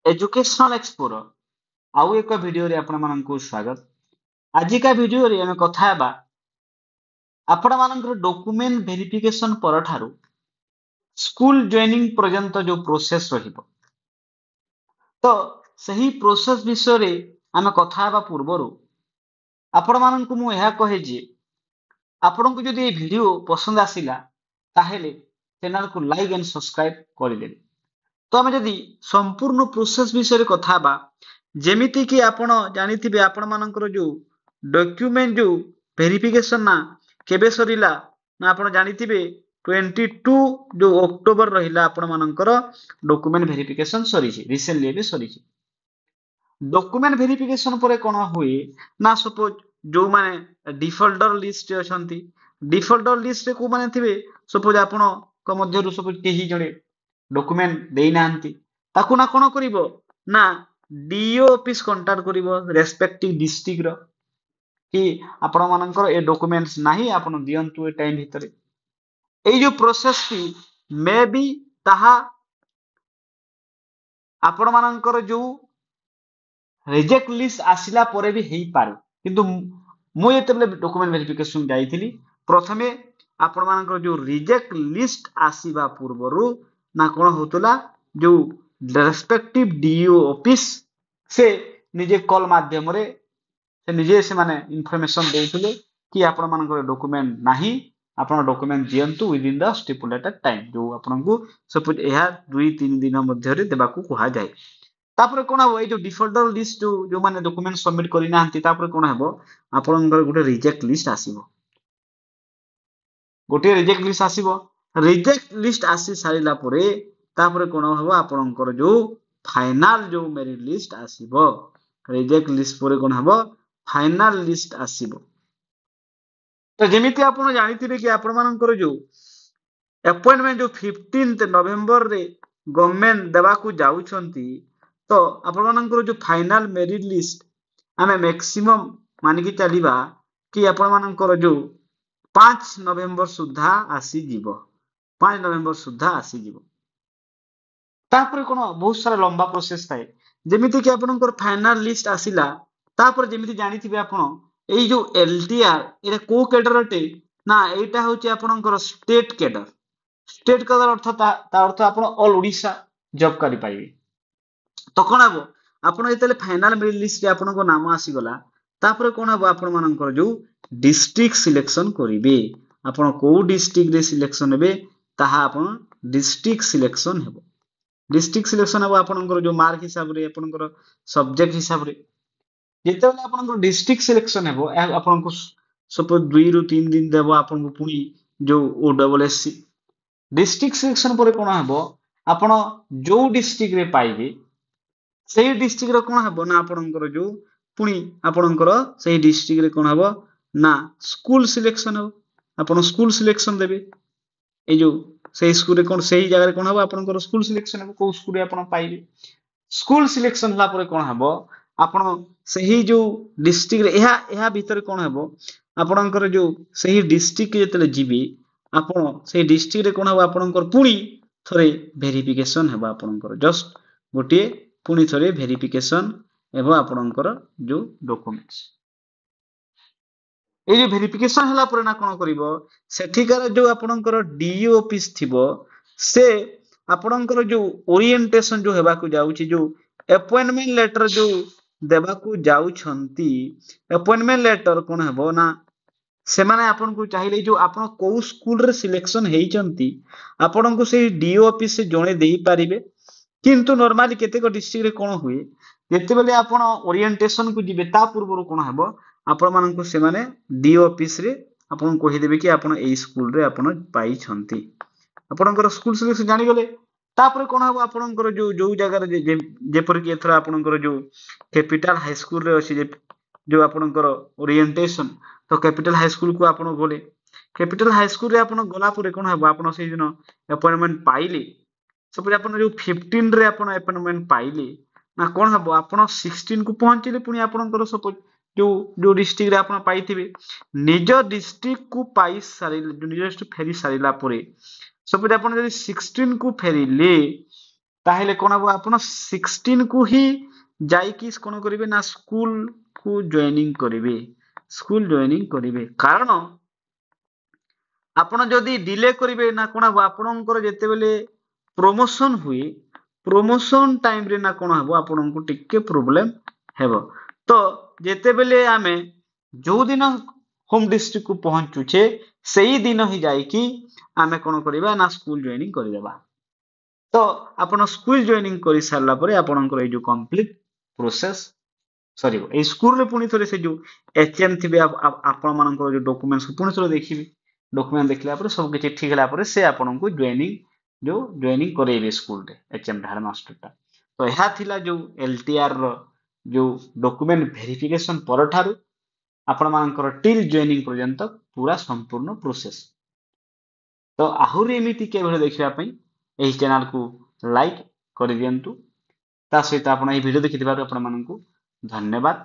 Educational एक्सपोर आउ एक video रे आपण माननकु स्वागत। आज का वीडियो रे हमें कथा हेबा आपण माननकर डॉक्यूमेंट वेरिफिकेशन पर ठारू स्कूल जॉइनिंग पर्यंत जो प्रोसेस रहिबो तो सही प्रोसेस विषय रे हमें कथा हेबा पूर्वरु आपण माननकु मु यह कहे जे आपनको जदि ये वीडियो पसंद आसिला ताहेले चैनल को लाइक एंड सब्सक्राइब करिले। तो आम जदि संपूर्ण प्रोसेस विषय कथा बा जेमिति कि आपण जानिथिबे आपण मानकर जो डॉक्यूमेंट जो वेरिफिकेशन ना केबे सरिला ना आपण जानिथिबे 22 जो अक्टोबर रहिला आपण मानकर डॉक्यूमेंट वेरिफिकेशन सरिछि रिसेंटली भी सरिछि। डॉक्यूमेंट वेरिफिकेशन परे कोन हुए ना सपोज जो माने डिफॉल्टर लिस्ट अछंती डिफॉल्टर लिस्ट रे को माने थिबे सपोज आपण को मध्यरु सपोज केही जणे डॉक्यूमेंट देई नांती ताकू ना कोन करिवो ना डीओ ऑफिस कांटेक्ट करिवो रेस्पेक्टिव डिस्ट्रिक्ट रो कि आपण मानकर ए डॉक्यूमेंट्स नाही आपण दियंतु ए टाइम भितरे ए जो प्रोसेस की मे बी ताहा आपण मानकर जो रिजेक्ट लिस्ट आसिला परे भी हेई पारे किंतु मु एतबले डॉक्यूमेंट वेरिफिकेशन जाईथिली प्रथमे आपण मानकर जो रिजेक्ट लिस्ट आसीबा पूर्वरु ना कोन होतला जो रेस्पेक्टिव डीओ ऑफिस से निजे कॉल माध्यम रे से निजे से माने इंफॉर्मेशन देइथिले कि आपण मानकर डॉक्यूमेंट नाही आपण डॉक्यूमेंट दियंतु within the stipulated time जो आपण को सपोज एहा 2-3 दिन मध्य रे देबाकू कहा जाय। तापर कोन हो ए जो डिफॉल्टर लिस्ट जो माने डॉक्यूमेंट सबमिट करि नाहंती तापर कोन हेबो आपनकर गुटे रिजेक्ट लिस्ट आसीबो गोटे रिजेक्ट लिस्ट आसीबो रिजेक्ट लिस्ट आसी सारिला परे तापर कोन हेबो आपनकर जो फाइनल जो मेरिट लिस्ट आसीबो रिजेक्ट लिस्ट परे कोन हेबो फाइनल लिस्ट आसीबो। तो जेमिति आपण जानिथिबे कि आपण मानकर जो अपॉइंटमेंट जो 15 नवंबर रे गवर्नमेंट देबाकू जाउछंती तो आपण मानकर जो फाइनल मेरिट लिस्ट आमे मैक्सिमम मानिकी चलीबा कि आपण मानकर जो 5 नवंबर सुद्धा आसी जीवो 5 नवंबर सुद्धा आसी जीवो। तापर कोन बहुत सारा लंबा प्रोसेस थाए जेमिति कि आपनकर फाइनल लिस्ट आसिला तापर जेमिति जानिथिबे आपण एई जो एलटीआर एरा को कैडर अटे ना एटा होची आपनकर स्टेट कैडर अर्थ ता अर्थ आपण ऑल ओडिशा जॉब करि पाइबे। तो कोन हबो आपण एतले फाइनल मेरिट लिस्ट रे आपनको नाम आसी गला तापर कोन हबो आपण मानकर जो डिस्ट्रिक्ट सिलेक्शन करिवे आपण को डिस्ट्रिक्ट रे सिलेक्शन हेबे ताहा आपण डिस्ट्रिक्ट सिलेक्शन हेबो डिस्ट्रिक्ट सिलेक्शन हेबो आपनकर जो मार्क हिसाब रे आपनकर सब्जेक्ट हिसाब रे जेतेबेले आपनकर डिस्ट्रिक्ट सिलेक्शन हेबो आपनको सपोज 2 रु 3 दिन देबो आपनको पुनी जो ओडब्ल्यूएससी डिस्ट्रिक्ट सिलेक्शन परे कोन हेबो आपण जो डिस्ट्रिक्ट रे पाइबे सेही डिस्ट्रिक्ट रो कोन हेबो ना आपनकर जो पुनी आपनकर सेही डिस्ट्रिक्ट रे कोन हेबो ना स्कूल सिलेक्शन हो आपण स्कूल सिलेक्शन देबे ए जो सेही स्कूल रे कोन सेही जगह रे कोन हेबो आपनकर स्कूल सिलेक्शन हेबो को स्कूल रे आपण पाइबे स्कूल सिलेक्शन होला परे कोन हेबो आपण सेही जो डिस्ट्रिक्ट रे एहा भीतर कोन हेबो आपनकर जो सेही डिस्ट्रिक्ट जेतले जीबी आपण सेही डिस्ट्रिक्ट रे कोन हेबो आपनकर पुनी थरे वेरिफिकेशन हेबो आपनकर जस्ट गोटे पुनी थरे वेरिफिकेशन हेबो आपनकर जो डॉक्यूमेंट्स ए जो वेरिफिकेशन हला पर ना कोन करिवो सेठिकार जो आपनकर डीओ ऑफिस थिबो से आपनकर जो ओरिएंटेशन जो हेबा को जाउची जो अपॉइंटमेंट लेटर जो देबा को जाउछंती अपॉइंटमेंट लेटर कोन हेबो ना से माने आपन को चाहिले जो आपन को स्कूल रे सिलेक्शन हेइचंती आपन को से डीओ ऑफिस से जणे देई पारिबे किंतु नॉर्मली केते को डिस्ट्रिक्ट रे कोन हुए जेते बेले आपन ओरिएंटेशन को जिबे ता पूर्व कोन हेबो आपण मानन को से माने डीओ ऑफिस रे आपन कहि देबे कि आपन एई स्कूल रे आपन पाई छंती आपनकर स्कूल सिलेक्शन जानि गले तापर कोन हेबो आपनकर जो जगह रे जेपर कि एथरा आपनकर जो कैपिटल हाई स्कूल रे अछि जो आपनकर ओरिएंटेशन तो कैपिटल हाई स्कूल को आपण गले कैपिटल हाई स्कूल रे आपण गला पुरे कोन हेबो आपण से दिन अपॉइंटमेंट पाइले सपोज आपण जो 15 रे आपण अपॉइंटमेंट पाइले ना कोन हेबो आपण 16 को पहुंचले पुनी आपनकर सपोज जो डिस्ट्रिक्ट रे आपण पाइथिबे निज डिस्ट्रिक्ट को पाई सारी जो निज डिस्ट्रिक्ट फेरी सारीला पुरे सपोज आपण जदी 16 को फेरिले ତାହେଲେ କଣ ହବ ଆପଣ 16 କୁ ହିଁ ଯାଇକି କଣ କରିବେ ନା ସ୍କୁଲ କୁ ଜଏନିଂ କରିବେ କାରଣ ଆପଣ ଯଦି ଡିଲେ କରିବେ ନା କଣ ହବ ଆପଣଙ୍କର ଯେତେବେଳେ ପ୍ରମୋସନ ହୁଏ ପ୍ରମୋସନ ଟାଇମରେ ନା କଣ ହବ ଆପଣଙ୍କୁ ଟିକେ ପ୍ରୋବ୍ଲେମ ହେବ ତ ଯେତେବେଳେ ଆମେ ଯୋଉ ଦିନ ହୋମ ଡିଷ୍ଟ୍ରିକ୍ଟ କୁ ପହଞ୍ଚୁଛେ ସେଇ ଦିନ ହିଁ ଯାଇକି ଆମେ କଣ କରିବା ନା ସ୍କୁଲ ଜଏନିଂ କରିଦେବା ତ ଆପଣ ସ୍କୁଲ ଜଏନିଂ କରି ସାରିଲା ପରେ ଆପଣଙ୍କର ଏଇ ଯୋଉ କମ୍ପ୍ଲିଟ ପ୍ରୋସେସ ସରିବ ଏଇ ସ୍କୁଲରେ ପୁଣି ଥରେ ସେ ଯୋଉ ଏଚଏମ୍ ଥିବେ ଆପଣ ମାନଙ୍କର ଯୋଉ ଡକୁମେଣ୍ଟ ପୁଣି ଥରେ ଦେଖିବେ ଡକୁମେଣ୍ଟ ଦେଖିଲା ପରେ ସବୁ କିଛି ଠିକ ହେଲା ପରେ ସେ ଆପଣଙ୍କୁ ଜଏନିଂ କରେଇବେ ସ୍କୁଲରେ ଏଚଏମ୍ ହେଡମାଷ୍ଟରଟା ତ ଏହା ଥିଲା ଯୋଉ ଏଲଟିଆର ର ଯୋଉ ଡକୁମେଣ୍ଟ ଭେରିଫିକେସନ ପରଠାରୁ ଆପଣ ମାନଙ୍କର ଟିଲ୍ ଜଏନିଂ ପର୍ଯ୍ୟନ୍ତ ପୁରା ସମ୍ପୂର୍ଣ୍ଣ ପ୍ରୋସେସ ତ ଆହୁରି ଏମିତି କିଭଳି ଦେଖିବା ପାଇଁ ଏହି ଚ୍ୟାନେଲକୁ ଲାଇକ୍ କରିଦିଅନ୍ତୁ ତା ସହିତ ଆପଣ ଏହି ଭିଡ଼ିଓ ଦେଖିଥିବାରୁ ଆପଣମାନଙ୍କୁ ଧନ୍ୟବାଦ।